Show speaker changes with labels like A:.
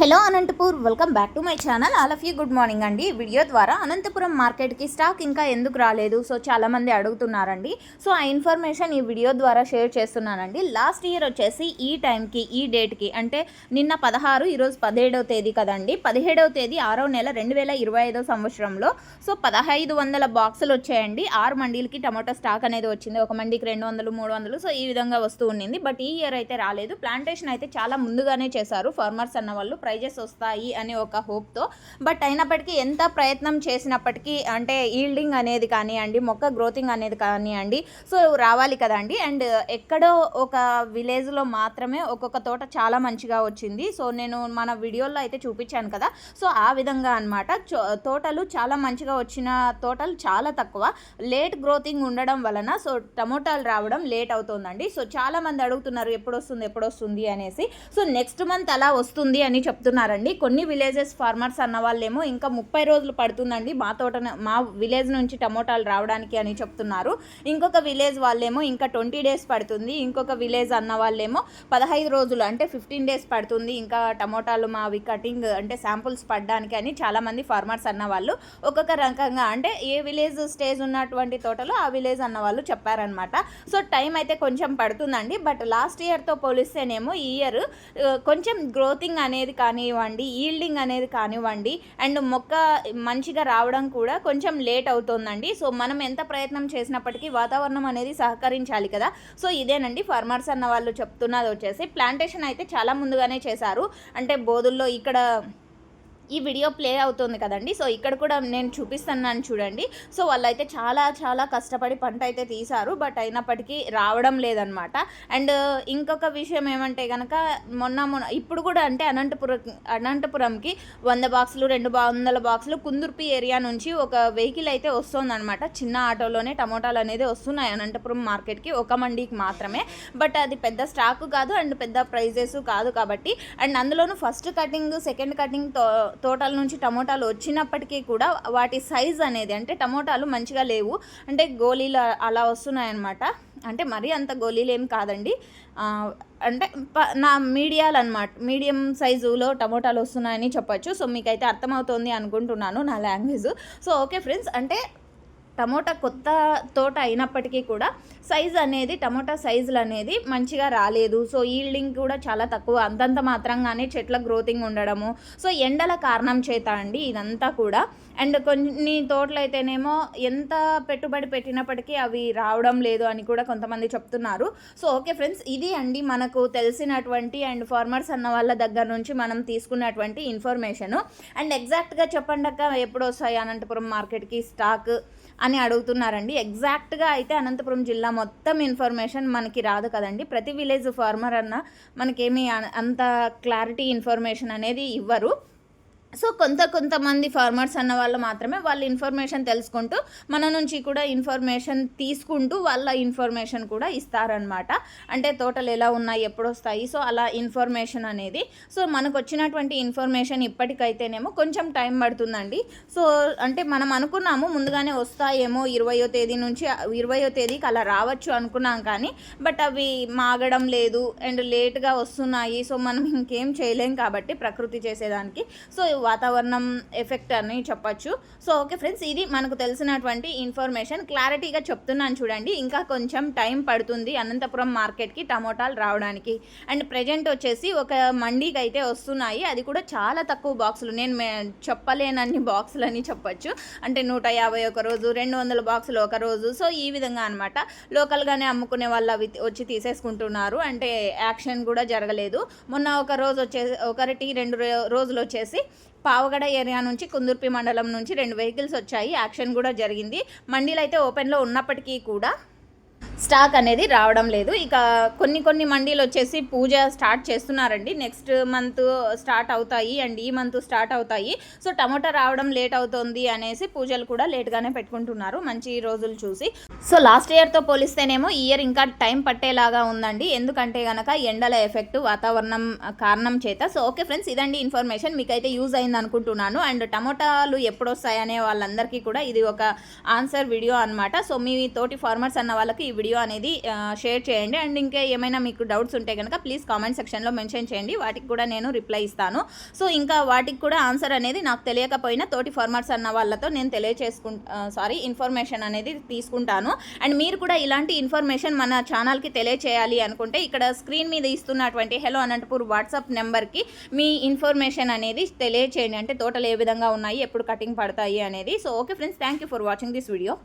A: Hello Anantapur, welcome back to my channel. All of you good morning అండి. Video ద్వారా అనంతపురం మార్కెట్కి stock ఇంకా ఎందుకు రాలేదు, సో చాలామంది అడుగుతున్నారండి. సో ఆ ఇన్ఫర్మేషన్ ఈ వీడియో ద్వారా షేర్ చేస్తున్నానండి. లాస్ట్ ఇయర్ వచ్చేసి ఈ టైంకి, ఈ డేట్కి, అంటే నిన్న 16, ఈరోజు 17వ తేదీ కదండి. 17వ తేదీ 6వ నెల 2025 సంవత్సరంలో సో 1500 బాక్సులు వచ్చాయండి. 6 మండీలకి టమాటో స్టాక్ అనేది వచ్చింది. ఒక మండీకి 200, 300, సో ఈ విధంగా వస్తూ ఉండింది. బట్ ఈ ఇయర్ అయితే రాలేదు. ప్లాంటేషన్ అయితే చాలా ముందుగానే చేశారు ఫార్మర్స్ అన్న వాళ్ళు, ప్రైజెస్ వస్తాయి అనే ఒక హోప్తో. బట్ అయినప్పటికీ ఎంత ప్రయత్నం చేసినప్పటికీ, అంటే ఈల్డింగ్ అనేది కానివ్వండి, మొక్క గ్రోతింగ్ అనేది కానివ్వండి, సో రావాలి కదండి. అండ్ ఎక్కడో ఒక విలేజ్లో మాత్రమే ఒక్కొక్క తోట చాలా మంచిగా వచ్చింది. సో నేను మన వీడియోలో అయితే చూపించాను కదా, సో ఆ విధంగా అనమాట. తోటలు చాలా మంచిగా వచ్చిన తోటలు చాలా తక్కువ. లేట్ గ్రోతింగ్ ఉండడం వలన సో టమోటాలు రావడం లేట్ అవుతుందండి. సో చాలామంది అడుగుతున్నారు ఎప్పుడు వస్తుంది అనేసి. సో నెక్స్ట్ మంత్ అలా వస్తుంది అని చెప్తున్నారండి. కొన్ని విలేజెస్ ఫార్మర్స్ అన్న వాళ్ళేమో ఇంకా 30 రోజులు పడుతుందండి మా విలేజ్ నుంచి టమోటాలు రావడానికి అని చెప్తున్నారు. ఇంకొక విలేజ్ వాళ్ళేమో ఇంకా 20 డేస్ పడుతుంది. ఇంకొక విలేజ్ అన్న వాళ్ళేమో 15 రోజులు, అంటే 15 డేస్ పడుతుంది ఇంకా టమోటాలు మావి కటింగ్, అంటే శాంపుల్స్ పడడానికి అని చాలామంది ఫార్మర్స్ అన్న వాళ్ళు ఒక్కొక్క రకంగా, అంటే ఏ విలేజ్ స్టేజ్ ఉన్నటువంటి తోటలో ఆ విలేజ్ అన్న వాళ్ళు చెప్పారనమాట. సో టైం అయితే కొంచెం పడుతుందండి. బట్ లాస్ట్ ఇయర్తో పోలిస్తేనేమో ఈ ఇయర్ కొంచెం గ్రోతింగ్ అనేది కానివ్వండి, ఈల్డింగ్ అనేది కానివ్వండి, అండ్ మొక్క మంచిగా రావడం కూడా కొంచెం లేట్ అవుతుందండి. సో మనం ఎంత ప్రయత్నం చేసినప్పటికీ వాతావరణం అనేది సహకరించాలి కదా. సో ఇదేనండి ఫార్మర్స్ అన్న వాళ్ళు చెప్తున్నది వచ్చేసి. ప్లాంటేషన్ అయితే చాలా ముందుగానే చేశారు. అంటే బోధుల్లో ఇక్కడ ఈ వీడియో ప్లే అవుతుంది కదండి, సో ఇక్కడ కూడా నేను చూపిస్తున్నాను చూడండి. సో వాళ్ళైతే చాలా కష్టపడి పంట అయితే తీశారు. బట్ అయినప్పటికీ రావడం లేదనమాట. అండ్ ఇంకొక విషయం ఏమంటే కనుక మొన్న ఇప్పుడు కూడా, అంటే అనంతపురంకి 100 బాక్సులు 200 బాక్సులు కుందుర్పి ఏరియా నుంచి ఒక వెహికల్ అయితే వస్తుందన్నమాట. చిన్న ఆటోలోనే టమోటాలు అనేది వస్తున్నాయి అనంతపురం మార్కెట్కి, ఒక మండీకి మాత్రమే. బట్ అది పెద్ద స్టాక్ కాదు అండ్ పెద్ద ప్రైజెస్ కాదు కాబట్టి. అండ్ అందులోనూ ఫస్ట్ కటింగ్, సెకండ్ కటింగ్ తోటల నుంచి టమోటాలు వచ్చినప్పటికీ కూడా వాటి సైజ్ అనేది, అంటే టమోటాలు మంచిగా లేవు, అంటే గోళీలు అలా వస్తున్నాయన్నమాట. అంటే మరీ అంత గోళీలు ఏం కాదండి, అంటే నా మీడియాలు అనమాట, మీడియం సైజులో టమోటాలు వస్తున్నాయని చెప్పొచ్చు. సో మీకైతే అర్థమవుతుంది అనుకుంటున్నాను నా లాంగ్వేజ్. సో ఓకే ఫ్రెండ్స్, అంటే టమోటా కొత్త తోట అయినప్పటికీ కూడా సైజ్ అనేది, టమోటా సైజులు అనేది మంచిగా రాలేదు. సో ఈల్డింగ్ కూడా చాలా తక్కువ, అంతంత మాత్రంగానే చెట్ల గ్రోతింగ్ ఉండడము. సో ఎండల కారణం చేత అండి ఇదంతా కూడా. అండ్ కొన్ని తోటలు అయితేనేమో ఎంత పెట్టుబడి పెట్టినప్పటికీ అవి రావడం లేదు అని కూడా కొంతమంది చెప్తున్నారు. సో ఓకే ఫ్రెండ్స్, ఇది అండి మనకు తెలిసినటువంటి అండ్ ఫార్మర్స్ అన్న వాళ్ళ దగ్గర నుంచి మనం తీసుకున్నటువంటి ఇన్ఫర్మేషను. అండ్ ఎగ్జాక్ట్గా చెప్పండి అక్క ఎప్పుడు వస్తాయి అనంతపురం మార్కెట్కి స్టాక్ అని అడుగుతున్నారండి. ఎగ్జాక్ట్గా అయితే అనంతపురం జిల్లా మొత్తం ఇన్ఫర్మేషన్ మనకి రాదు కదండి. ప్రతి విలేజ్ ఫార్మర్ అన్న మనకేమీ అంత క్లారిటీ ఇన్ఫర్మేషన్ అనేది ఇవ్వరు. సో కొంతమంది ఫార్మర్స్ అన్న వాళ్ళు మాత్రమే వాళ్ళ ఇన్ఫర్మేషన్ తెలుసుకుంటూ మన నుంచి కూడా ఇన్ఫర్మేషన్ తీసుకుంటూ వాళ్ళ ఇన్ఫర్మేషన్ కూడా ఇస్తారనమాట. అంటే తోటలు ఎలా ఉన్నాయి, ఎప్పుడు వస్తాయి, సో అలా ఇన్ఫర్మేషన్ అనేది. సో మనకు వచ్చినటువంటి ఇన్ఫర్మేషన్ ఇప్పటికైతేనేమో కొంచెం టైం పడుతుందండి. సో అంటే మనం అనుకున్నాము ముందుగానే వస్తాయేమో 20వ తేదీ నుంచి 20వ తేదీకి అలా రావచ్చు అనుకున్నాం, కానీ బట్ అవి మాగడం లేదు అండ్ లేట్గా వస్తున్నాయి. సో మనం ఇంకేం చేయలేం కాబట్టి ప్రకృతి చేసేదానికి. సో వాతావరణం ఎఫెక్ట్ అని చెప్పచ్చు. సో ఓకే ఫ్రెండ్స్, ఇది మనకు తెలిసినటువంటి ఇన్ఫర్మేషన్. క్లారిటీగా చెప్తున్నాను చూడండి. ఇంకా కొంచెం టైం పడుతుంది అనంతపురం మార్కెట్కి టమోటాలు రావడానికి. అండ్ ప్రజెంట్ వచ్చేసి ఒక మండీకి అయితే వస్తున్నాయి, అది కూడా చాలా తక్కువ బాక్సులు. నేను చెప్పలేనన్ని బాక్సులు అని చెప్పచ్చు. అంటే 150 ఒక రోజు, 200 బాక్సులు ఒక రోజు. సో ఈ విధంగా అనమాట. లోకల్గానే అమ్ముకునే వాళ్ళు అవి వచ్చి తీసేసుకుంటున్నారు. అంటే యాక్షన్ కూడా జరగలేదు. మొన్న ఒక రోజు వచ్చేసి, 1-2 రోజులు వచ్చేసి పావగడ ఏరియా నుంచి కుందుర్పి మండలం నుంచి 2 వెహికల్స్ వచ్చాయి. యాక్షన్ కూడా జరిగింది. మండీలు అయితే ఓపెన్లో ఉన్నప్పటికీ కూడా స్టాక్ అనేది రావడం లేదు. ఇక కొన్ని మండీలు వచ్చేసి పూజ స్టార్ట్ చేస్తున్నారండి. నెక్స్ట్ మంత్ స్టార్ట్ అవుతాయి అండ్ ఈ మంత్ స్టార్ట్ అవుతాయి. సో టమోటా రావడం లేట్ అవుతుంది అనేసి పూజలు కూడా లేట్గానే పెట్టుకుంటున్నారు మంచి రోజులు చూసి. సో లాస్ట్ ఇయర్తో పోలిస్తేనేమో ఈ ఇయర్ ఇంకా టైం పట్టేలాగా ఉందండి. ఎందుకంటే కనుక ఎండల ఎఫెక్ట్, వాతావరణం కారణం చేత. సో ఓకే ఫ్రెండ్స్, ఇదండి ఇన్ఫర్మేషన్. మీకైతే యూజ్ అయింది అనుకుంటున్నాను. అండ్ టమోటాలు ఎప్పుడు వస్తాయనే వాళ్ళందరికీ కూడా ఇది ఒక ఆన్సర్ వీడియో అనమాట. సో మీ తోటి ఫార్మర్స్ అన్న వాళ్ళకి ఈ వీడియో వీడియో అనేది షేర్ చేయండి. అండ్ ఇంకా ఏమైనా మీకు డౌట్స్ ఉంటే కనుక ప్లీజ్ కామెంట్ సెక్షన్లో మెన్షన్ చేయండి, వాటికి కూడా నేను రిప్లై ఇస్తాను. సో ఇంకా వాటికి కూడా ఆన్సర్ అనేది నాకు తెలియకపోయినా తోటి ఫార్మర్స్ అన్న వాళ్ళతో నేను ఇన్ఫర్మేషన్ అనేది తీసుకుంటాను. అండ్ మీరు కూడా ఇలాంటి ఇన్ఫర్మేషన్ మన ఛానల్కి తెలియచేయాలి అనుకుంటే ఇక్కడ స్క్రీన్ మీద ఇస్తున్నటువంటి హలో అనంతపూర్ వాట్సాప్ నెంబర్కి మీ ఇన్ఫర్మేషన్ అనేది తెలియచేయండి. అంటే తోటలు ఏ విధంగా ఉన్నాయి, ఎప్పుడు కటింగ్ పడతాయి అనేది. So okay friends, thank you for watching this video.